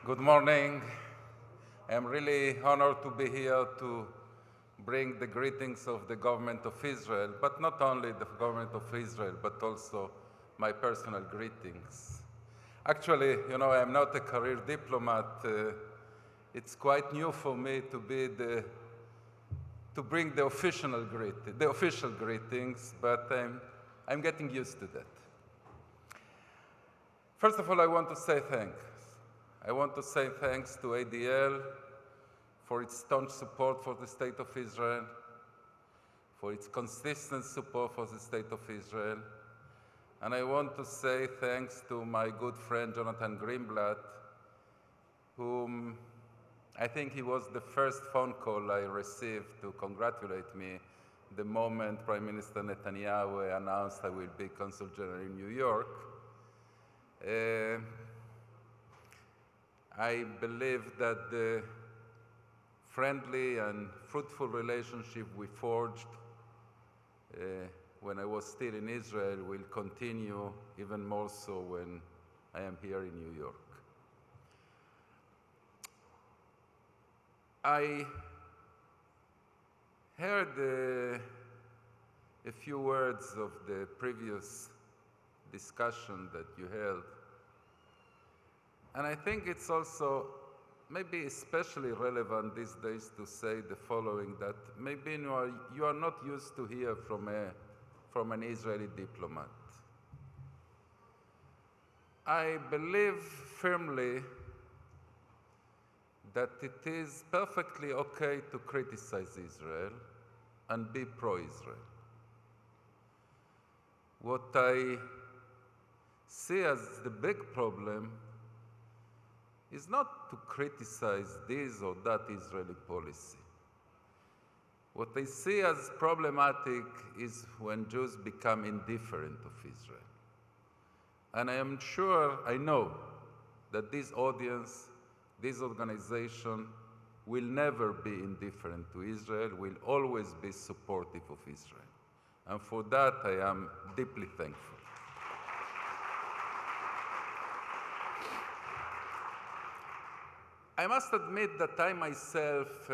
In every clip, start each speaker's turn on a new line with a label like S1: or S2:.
S1: Good morning. I'm really honored to be here to bring the greetings of the government of Israel, but not only the government of Israel, but also my personal greetings. Actually, I'm not a career diplomat. It's quite new for me to bring the official greetings, but I'm getting used to that. First of all, I want to say thanks. I want to say thanks to ADL for its staunch support for the State of Israel, for its consistent support for the State of Israel. And I want to say thanks to my good friend Jonathan Greenblatt, whom I think he was the first phone call I received to congratulate me the moment Prime Minister Netanyahu announced I will be Consul General in New York. I believe that the friendly and fruitful relationship we forged when I was still in Israel will continue even more so when I am here in New York. I heard a few words of the previous discussion that you held. And I think it's also maybe especially relevant these days to say the following, that maybe you are not used to hear from an Israeli diplomat. I believe firmly that it is perfectly okay to criticize Israel and be pro-Israel. What I see as the big problem is not to criticize this or that Israeli policy. What I see as problematic is when Jews become indifferent of Israel. And I know that this audience, this organization will never be indifferent to Israel, will always be supportive of Israel. And for that, I am deeply thankful. I must admit that I myself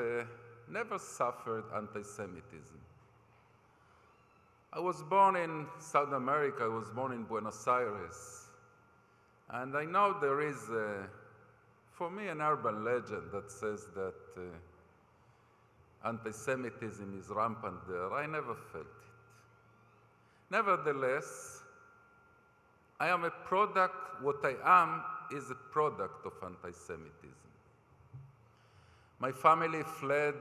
S1: never suffered anti-Semitism. I was born in South America. I was born in Buenos Aires. And I know there is, for me, an urban legend that says that anti-Semitism is rampant there. I never felt it. Nevertheless, I am a product, what I am is a product of anti-Semitism. My family fled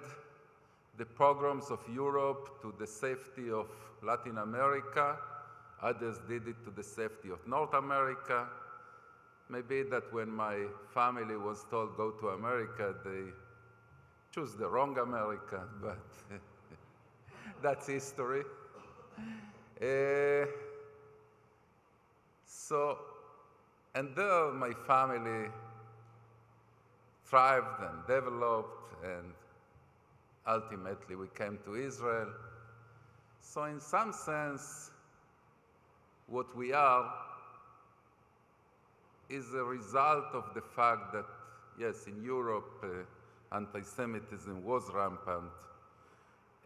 S1: the pogroms of Europe to the safety of Latin America. Others did it to the safety of North America. Maybe that when my family was told go to America, they chose the wrong America, but that's history. And there my family thrived and developed, and ultimately we came to Israel. So in some sense, what we are is a result of the fact that, yes, in Europe, anti-Semitism was rampant,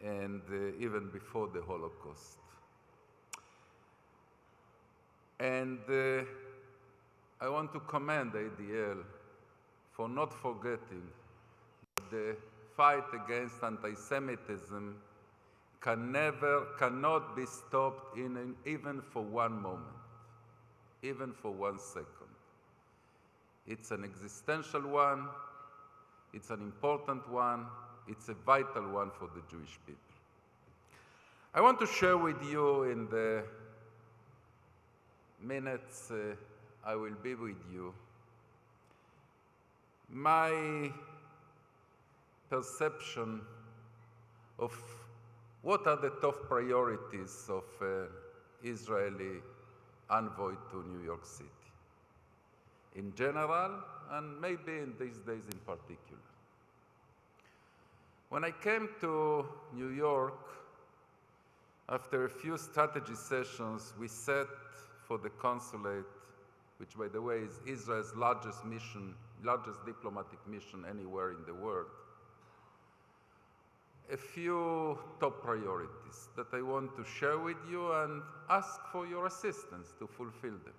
S1: and even before the Holocaust. And I want to commend ADL for not forgetting that the fight against anti-Semitism cannot be stopped even for one moment, even for 1 second. It's an existential one, it's an important one, it's a vital one for the Jewish people. I want to share with you in the minutes I will be with you my perception of what are the top priorities of Israeli envoy to New York City in general, and maybe in these days in particular. When I came to New York, after a few strategy sessions, we set for the consulate, which by the way is Israel's largest mission largest diplomatic mission anywhere in the world, a few top priorities that I want to share with you and ask for your assistance to fulfill them.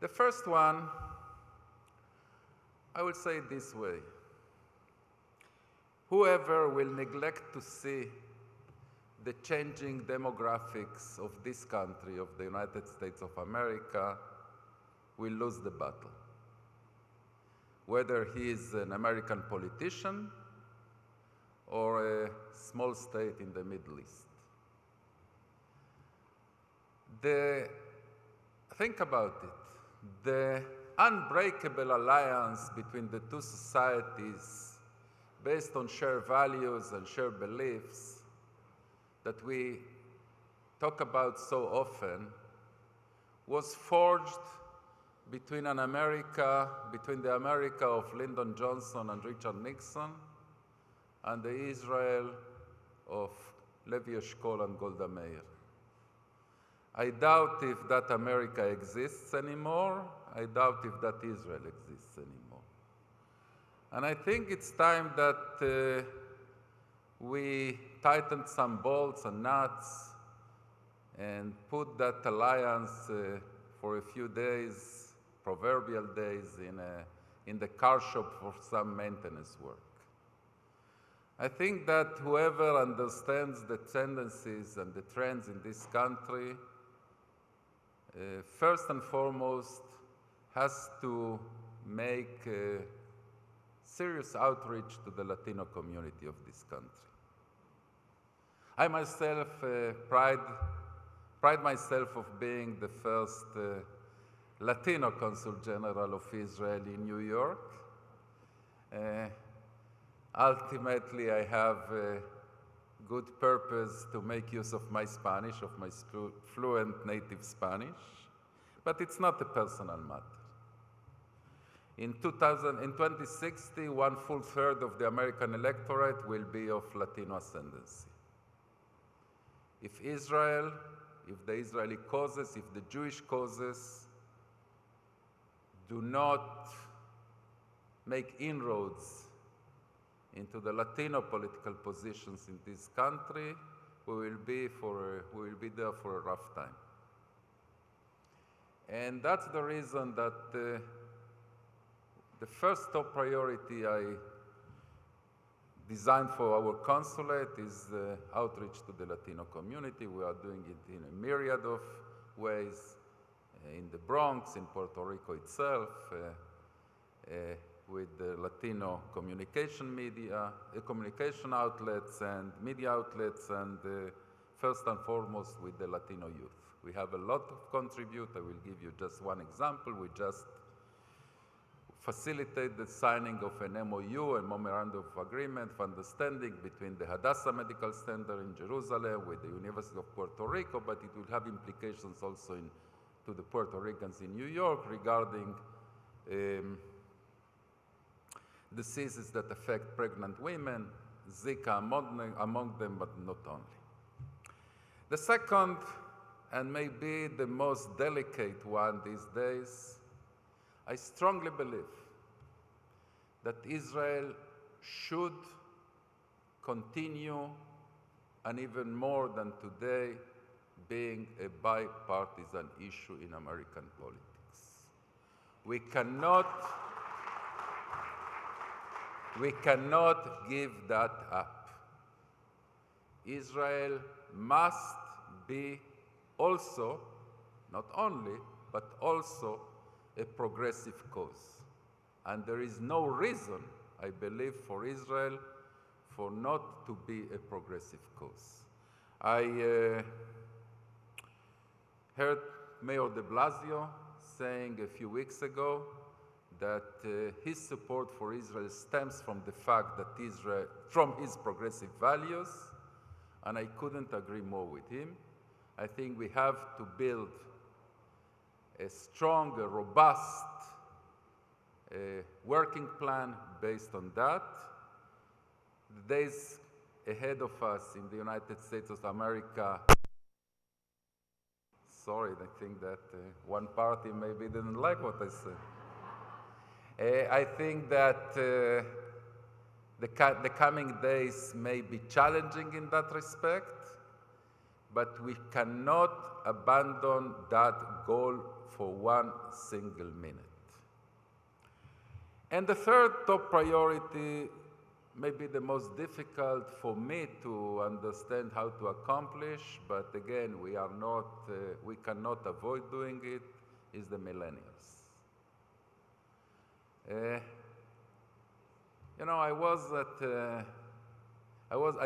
S1: The first one, I will say it this way. Whoever will neglect to see the changing demographics of this country, of the United States of America, will lose the battle. Whether he is an American politician or a small state in the Middle East. Think about it. The unbreakable alliance between the two societies based on shared values and shared beliefs that we talk about so often was forged between the America of Lyndon Johnson and Richard Nixon and the Israel of Levi Eshkol and Golda Meir. I doubt if that America exists anymore. I doubt if that Israel exists anymore. And I think it's time that we tighten some bolts and nuts and put that alliance for a few days, proverbial days, in the car shop for some maintenance work. I think that whoever understands the tendencies and the trends in this country, first and foremost, has to make serious outreach to the Latino community of this country. I myself pride myself of being the first Latino Consul General of Israel in New York. Ultimately, I have a good purpose to make use of my Spanish, of my fluent native Spanish, but it's not a personal matter. In 2060, 1/3 of the American electorate will be of Latino ascendancy. If Israel, if the Israeli causes, if the Jewish causes do not make inroads into the Latino political positions in this country, we will be there for a rough time. And that's the reason that the first top priority I designed for our consulate is outreach to the Latino community. We are doing it in a myriad of ways, in the Bronx, in Puerto Rico itself, with the Latino communication outlets and media outlets, and first and foremost with the Latino youth. We have a lot to contribute. I will give you just one example. We just facilitate the signing of an MOU, a Memorandum of Agreement of Understanding between the Hadassah Medical Center in Jerusalem with the University of Puerto Rico, but it will have implications also to the Puerto Ricans in New York regarding diseases that affect pregnant women, Zika among them, but not only. The second, and maybe the most delicate one these days, I strongly believe that Israel should continue, and even more than today, being a bipartisan issue in American politics. We cannot give that up. Israel must be also, not only, but also a progressive cause. And there is no reason, I believe, for Israel for not to be a progressive cause. I heard Mayor de Blasio saying a few weeks ago that his support for Israel stems from the fact that from his progressive values, and I couldn't agree more with him. I think we have to build a strong, robust working plan based on that. The days ahead of us in the United States of America, sorry, I think that one party maybe didn't like what I said. I think that the coming days may be challenging in that respect, but we cannot abandon that goal for one single minute. And the third top priority may be the most difficult for me to understand how to accomplish, but again, we cannot avoid doing it, is the millennials. You know, I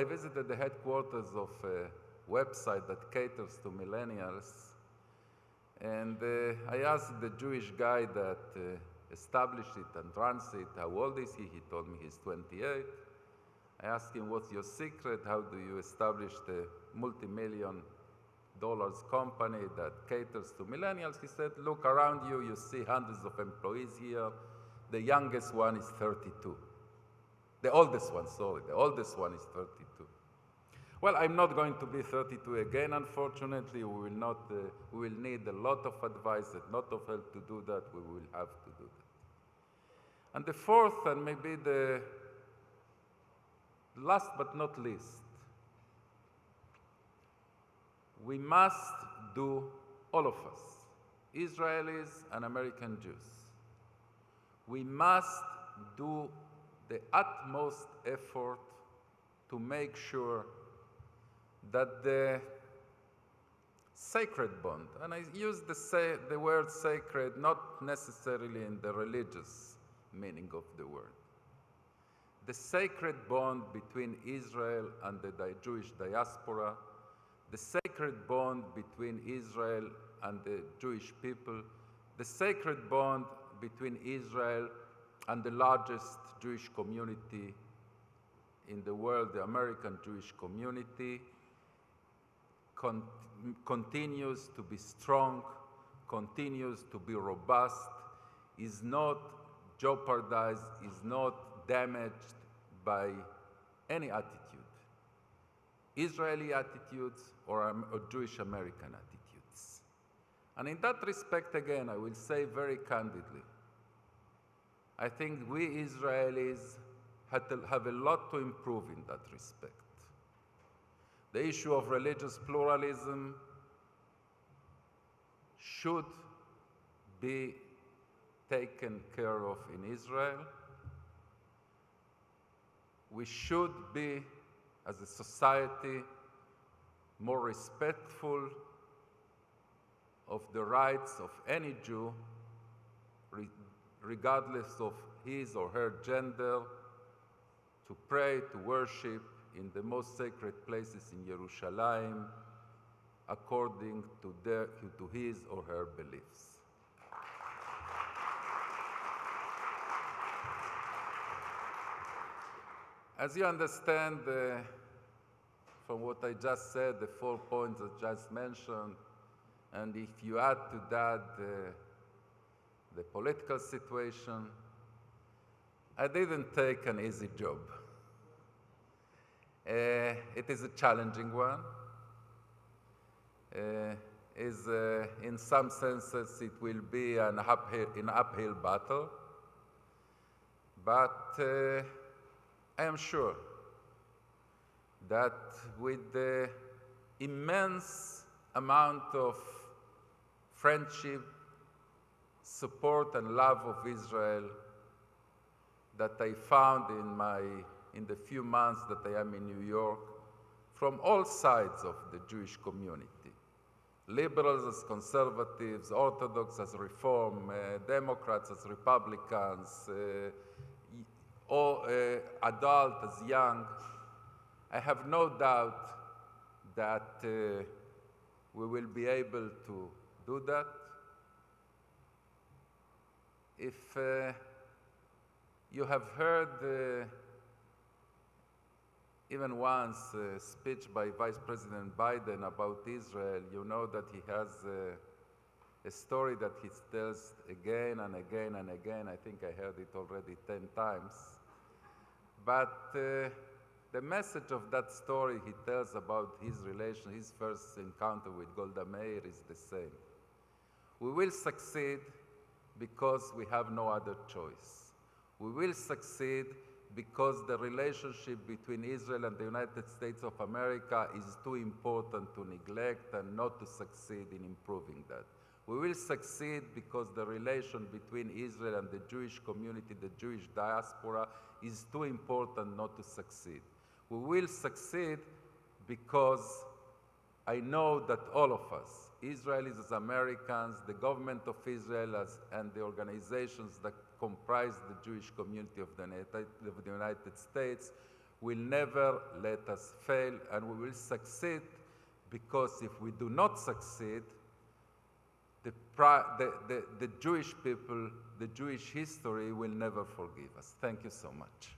S1: visited the headquarters of a website that caters to millennials, and I asked the Jewish guy that established it and runs it, how old is he? He told me he's 28. I asked him, what's your secret? How do you establish the multi-million dollars company that caters to millennials? He said, look around you, you see hundreds of employees here. The youngest one is 32. The oldest one, sorry, the oldest one is 32. Well, I'm not going to be 32 again, unfortunately. We will need a lot of advice, a lot of help to do that. We will have to do that. And the fourth, and maybe the last but not least, we must do, all of us, Israelis and American Jews, we must do the utmost effort to make sure that the sacred bond, and I use the word sacred not necessarily in the religious meaning of the word, the sacred bond between Israel and the Jewish diaspora, the sacred bond between Israel and the Jewish people, the sacred bond between Israel and the largest Jewish community in the world, the American Jewish community, continues to be strong, continues to be robust, is not jeopardized, is not damaged by any attitude, Israeli attitudes or Jewish American attitudes. And in that respect, again, I will say very candidly, I think we Israelis have a lot to improve in that respect. The issue of religious pluralism should be taken care of in Israel. We should be, as a society, more respectful of the rights of any Jew, regardless of his or her gender, to pray, to worship in the most sacred places in Jerusalem, according to his or her beliefs. As you understand, from what I just said, the 4 points I just mentioned, and if you add to that the political situation, I didn't take an easy job. It is a challenging one. In some senses, it will be an uphill battle, but I am sure that with the immense amount of friendship, support, and love of Israel that I found in the few months that I am in New York, from all sides of the Jewish community, liberals as conservatives, Orthodox as Reform, Democrats as Republicans, adult as young, I have no doubt that we will be able to do that. If you have heard even once a speech by Vice President Biden about Israel, you know that he has a story that he tells again and again and again. I think I heard it already 10 times. But the message of that story he tells about his first encounter with Golda Meir is the same. We will succeed because we have no other choice. We will succeed because the relationship between Israel and the United States of America is too important to neglect and not to succeed in improving that. We will succeed because the relation between Israel and the Jewish community, the Jewish diaspora, is too important not to succeed. We will succeed because I know that all of us, Israelis as Americans, the government of Israel and the organizations that comprise the Jewish community of the United States will never let us fail, and we will succeed because if we do not succeed, the Jewish people, the Jewish history will never forgive us. Thank you so much.